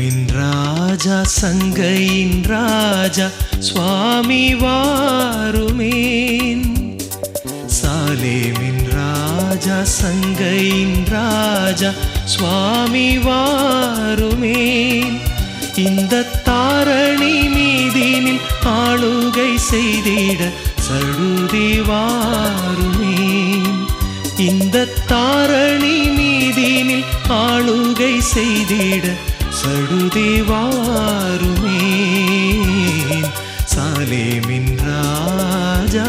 சாலேமின் ராஜா சங்கையின் ராஜா சுவாமி வாருமேன். சாலேமின் ராஜா சங்கையின் ராஜா சுவாமி வாருமேன். இந்த தாரணி மீதினில் ஆளுகை செய்திட சடுதி வாருமேன். இந்த தாரணி மீதினில் ஆளுகை செய்திட சடுதி வாருமேன். சாலேமின் ராஜா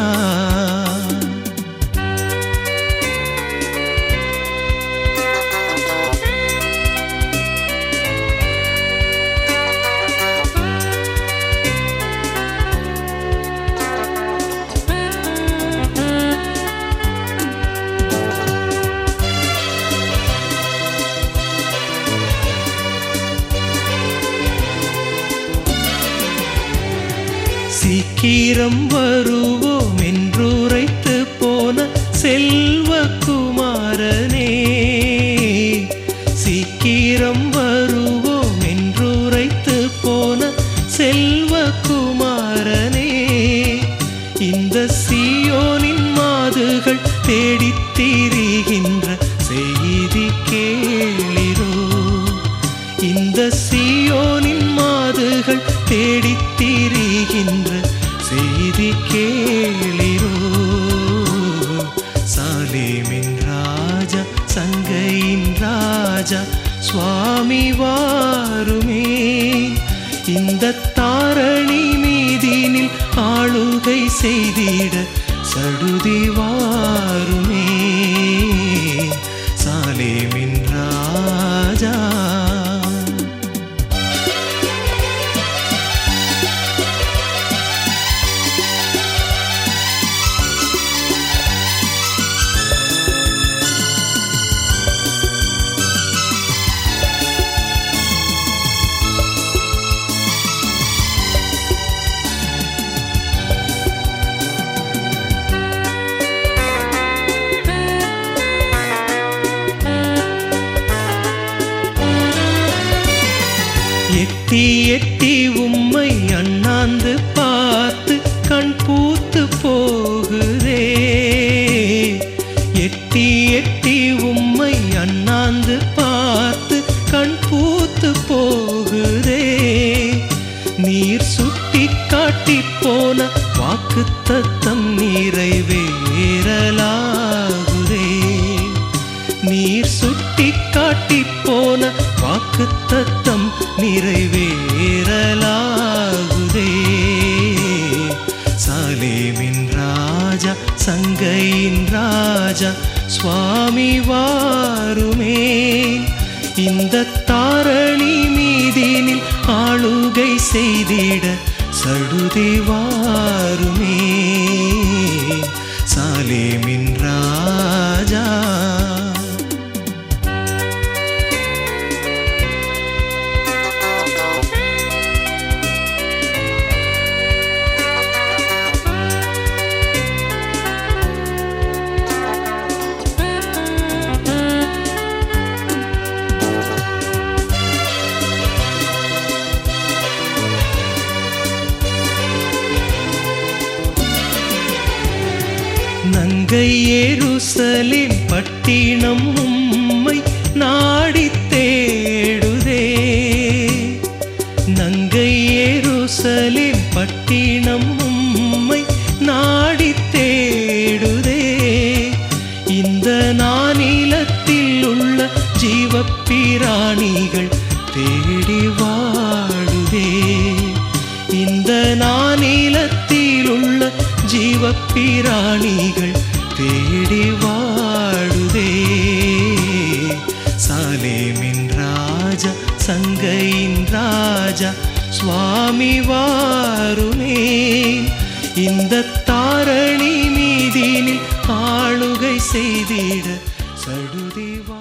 சீக்கிரம் வருவோம் என்றுரைத்து போன செல்வகுமாரனே. சீக்கிரம் வருவோம் என்றுரைத்து போன செல்வகுமாரனே. இந்த சீயோனின் மாதுகள் தேடித் திரிகின்ற செய்தி கேளிரோ. இந்த சீயோனின் மாதுகள் தேடித் திரிகின்ற செய்தி கேளிரோ. சாலேமின் ராஜா சங்கையின் ராஜா சுவாமி வாருமேன். இந்த தாரணி மீதினில் ஆளுகை செய்திட சடுதி வாருமேன். சாலேமின் ராஜா எட்டி எட்டி உம்மை அண்ணாந்து பார்த்து கண் பூத்து போகுதே. எட்டி எட்டி உம்மை அண்ணாந்து பார்த்து கண் பூத்து போகுதே. நீர் சுட்டி காட்டி போன வாக்குத்தத்தம் நிறைவேறலாகுதே. நீர் சுட்டி காட்டி போன வாக்குத்தத்தம் நிறைவேறலாகுதே. சாலேமின் ராஜா சங்கையின் ராஜா சுவாமி வாருமேன். இந்த தாரணி மீதினில் ஆளுகை செய்திட சடுதி வாருமேன். சாலேமின் ராஜா நங்கை எருசலேம் பட்டினம் உம்மை நாடித் தேடுதே. நங்கை எருசலேம் பட்டினம் உம்மை நாடித் தேடுதே. இந்த நானிலத்தில் உள்ள ஜீவப்பிராணிகள் தேடி வாடுதே. இந்த நானிலத்தில் உள்ள ஜீவப்பிராணிகள் தேடி வாடுதே. சாலேமின் ராஜா சங்கையின் ராஜா சுவாமி வாருமேன். இந்த தாரணி மீதினில் ஆளுகை செய்திட சடுதி வா.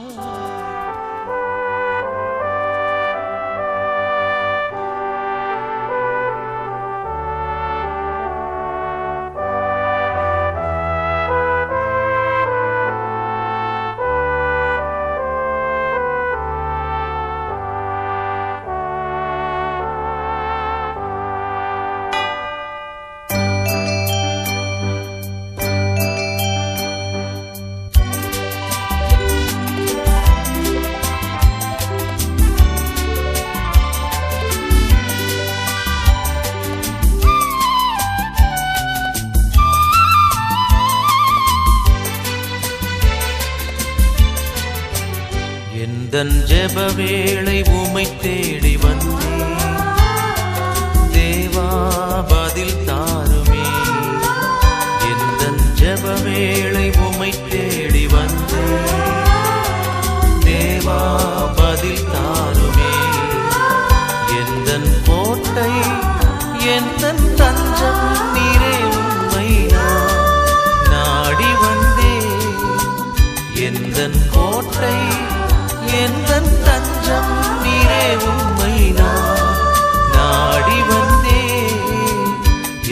எந்தன் ஜெப வேளை உம்மை தேடி வந்தேன் தேவா பதில் தாருமே. எந்தன் ஜெப வேளை உம்மை தேடி வந்தேன் தேவா பதில் தாருமே. எந்தன் கோட்டை எந்தன் தஞ்சம் நீரே உம்மை நாடி வந்தேன். எந்தன் கோட்டை எந்தன் தஞ்சம் நீரே உம்மை நாடி வந்தேன்.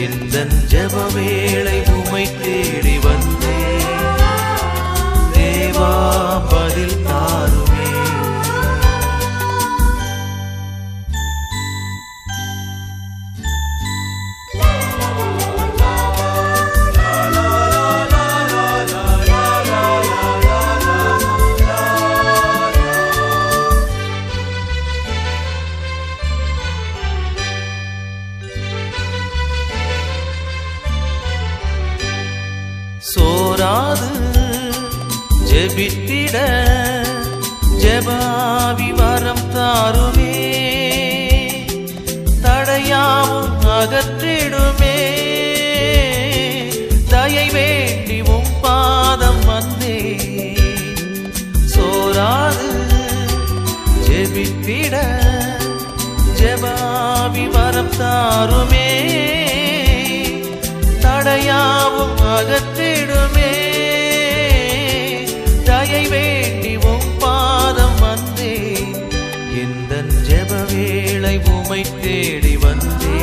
எந்தன் ஜெப வேளை உம்மை தேடி வந்தேன் தேவா பதில் தாருமே. சோராது ஜெபித்திட ஜெபாவி வரம் தாருமே. தடையாவும் அகற்றிடுமே. தயை வேண்டி உம் பாதம் வந்தே. சோராது ஜெபித்திட ஜெபாவி வரம் தாருமே. தடையாவும் அகற்றிடுமே. தயை வேண்டி உம் பாதம் வந்தே. எந்தன் ஜெப வேளை உம்மை தேடி வந்தே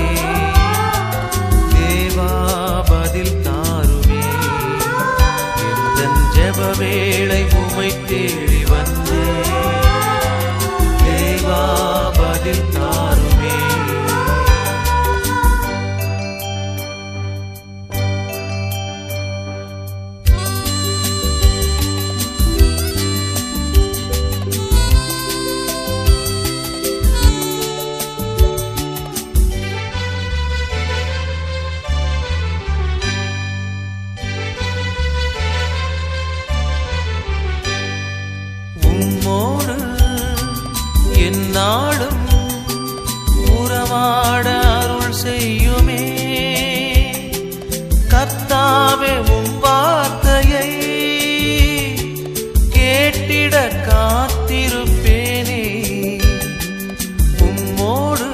தேவா பதில் தாருமே. எந்தன் ஜெப வேளை உம்மை தேடி வந்தே தேவா பதில் தாருமே. உம்மோடு எந்நாளும் உறவாட அருள் செய்யுமே. கர்த்தாவே உம் வார்த்தையை கேட்டிட காத்திருப்பேனே. உம்மோடு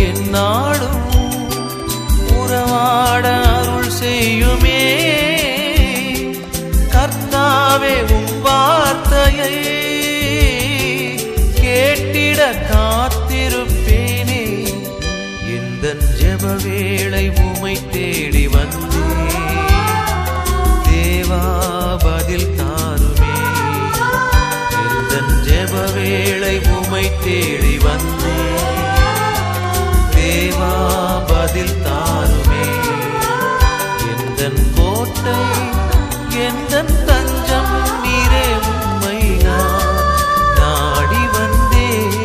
எந்நாளும் உறவாட அருள் செய்யுமே. கர்த்தாவே உம் வார்த்தையை கேட்டிட காத்திருப்பேனே. எந்தன் ஜெப வேளை உம்மை தேடி வந்தே தேவா பதில் தாருமே. எந்தன் ஜெப வேளை உம்மை தேடி வந்தே தேவா பதில் தாருமே. எந்தன் கோட்டை எந்தன் தஞ்சம் நீரே உம்மை நாடி வந்தேன்.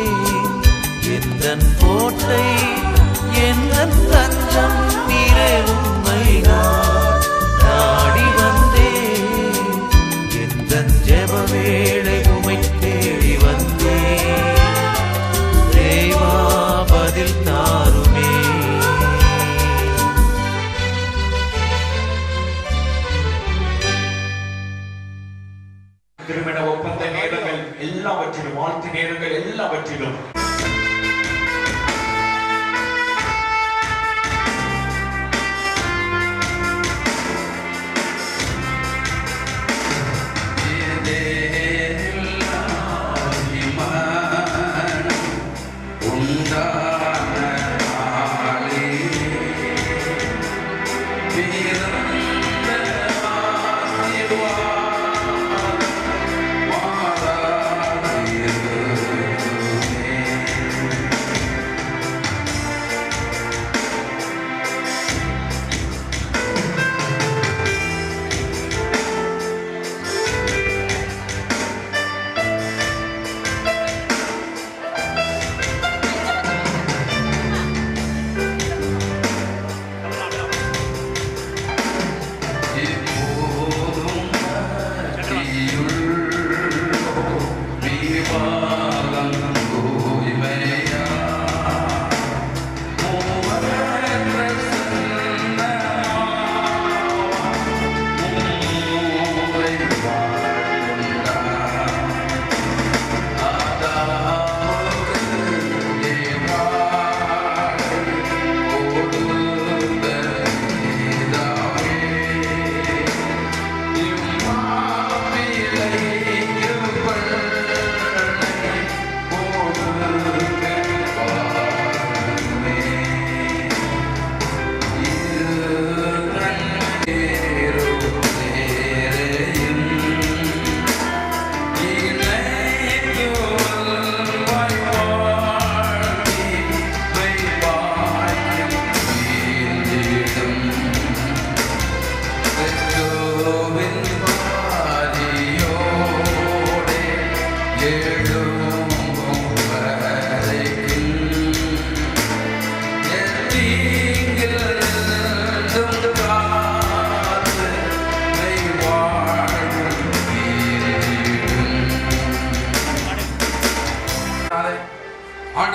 எந்தன் கோட்டை எந்தன் தஞ்சம் நீரே உம்மை நாடி வந்தேன். எந்தன் ஜெப வேளை உம்மை தேடி வந்தேன் தேவா பதில் தாருமே. திருமண ஒப்பந்த நேரங்கள் எல்லாவற்றிலும் வாழ்த்து நேரங்கள் எல்லாவற்றிலும்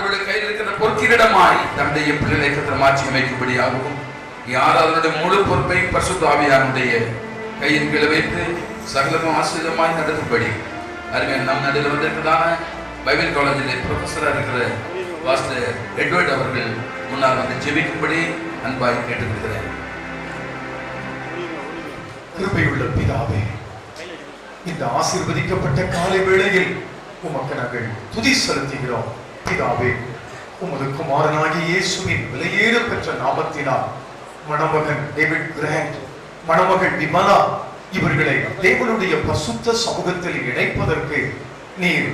ஆண்டவருடைய கையில் இருக்கிற பொற்கிரீடமாய் தம்முடைய பிள்ளைகளை கர்த்தர் மாற்றி அமைக்கும்படியாகவும் யார் அதனுடைய முழு பொறுப்பை பரிசுத்த ஆவியானுடைய கையின் கீழே வைத்து சகலமும் ஆசீர்வாதமாய் நடத்தும்படி அருமையான நம் நடுவில் வந்திருக்கிறதான பைபிள் காலேஜில் ப்ரொஃபஸராக இருக்கிற பாஸ்டர் எட்வர்ட் அவர்கள் முன்னால் வந்து ஜெபிக்கும்படி அன்பாய் கேட்டுக்கொள்கிறேன். கிருபையுள்ள பிதாவே, இந்த ஆசீர்வதிக்கப்பட்ட காலை வேளையில் உமக்கு நாங்கள் துதி செலுத்துகிறோம். பிதாவே, உமது குமாரனாகிய இயேசுவின் விலையேற பெற்ற நாமத்தினால் மணமகன் டேவிட் கிராண்ட், மணமகள் விமலா இவர்களை தேவனுடைய பரிசுத்த சமூகத்தில் இணைப்பதற்கு நீர்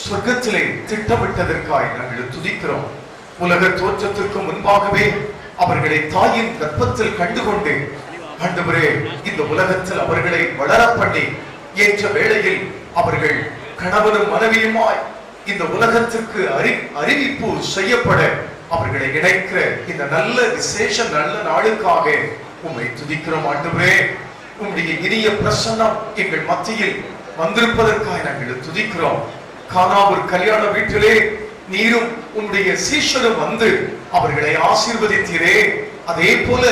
சொர்க்கத்திலே திட்டமிட்டதற்காய் நாங்கள் துதிக்கிறோம். உலக தோற்றத்திற்கு முன்பாகவே அவர்களை தாயின் கர்ப்பத்தில் கண்டுகொண்டு ஆண்டவரே இந்த உலகத்தில் அவர்களை வளர பண்ணி ஏற்ற வேளையில் அவர்கள் கணவனும் மனைவியுமாய் இந்த உலகத்திற்கு அறிவிப்பு செய்யப்பட அவர்களை இணைக்கிற இந்த நல்ல விசேஷ நல்ல நாளுக்காக உம்மை துதிக்கிறோம். ஆண்டவரே, உம்முடைய இனிய பிரசன்னம் எங்கள் மத்தியில் வந்திருப்பதற்காக நாங்கள் துதிக்கிறோம். கானாவூர் கல்யாண வீட்டிலே நீரும் உம்முடைய சீஷரும் வந்து அவர்களை ஆசீர்வதித்தீரே, அதே போல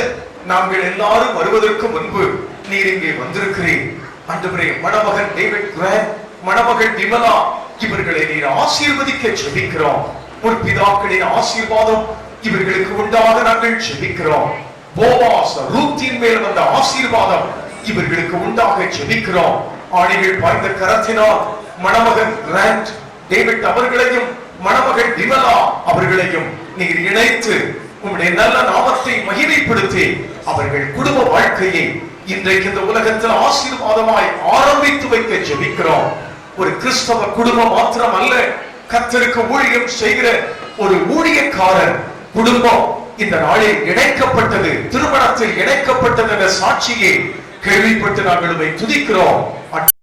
நாங்கள் எல்லாரும் வருவதற்கு முன்பு நீர் இங்கே வந்திருக்கிறீர். ஆண்டவரே, மணமகன் டேவிட் கிராண்ட், மணமகள் விமலா இவர்களை நீர் ஆசீர்வதிக்க ஜெபிக்கிறோம். ஒரு பிதாக்களின் ஆசீர்வாதம் இவர்களுக்கு உண்டாக நாங்கள் ஜெபிக்கிறோம். போவாஸ் ரூத்தின் மேல் வந்த ஆசீர்வாதம் இவர்களுக்கு உண்டாக ஜெபிக்கிறோம். ஆணிகள் பாய்ந்த கரத்தினால் மணமகன் கிராண்ட் டேவிட் அவர்களையும் மணமகள் விமலா அவர்களையும் நீர் இணைத்து உம்முடைய நல்ல நாமத்தை மகிமைப்படுத்தி அவர்கள் குடும்ப வாழ்க்கையை இன்றைக்கு இந்த உலகத்தில் ஆசீர்வாதமாய் ஆரம்பித்து வைக்க ஜெபிக்கிறோம். ஒரு கிறிஸ்தவ குடும்பம் மாத்திரம் அல்ல, கர்த்தருக்கு ஊழியம் செய்கிற ஒரு ஊழியக்காரர் குடும்பம் இந்த நாளில் இணைக்கப்பட்டது, திருமணத்தில் இணைக்கப்பட்டது என்ற சாட்சியை கேள்விப்பட்டு நாங்கள் துதிக்கிறோம்.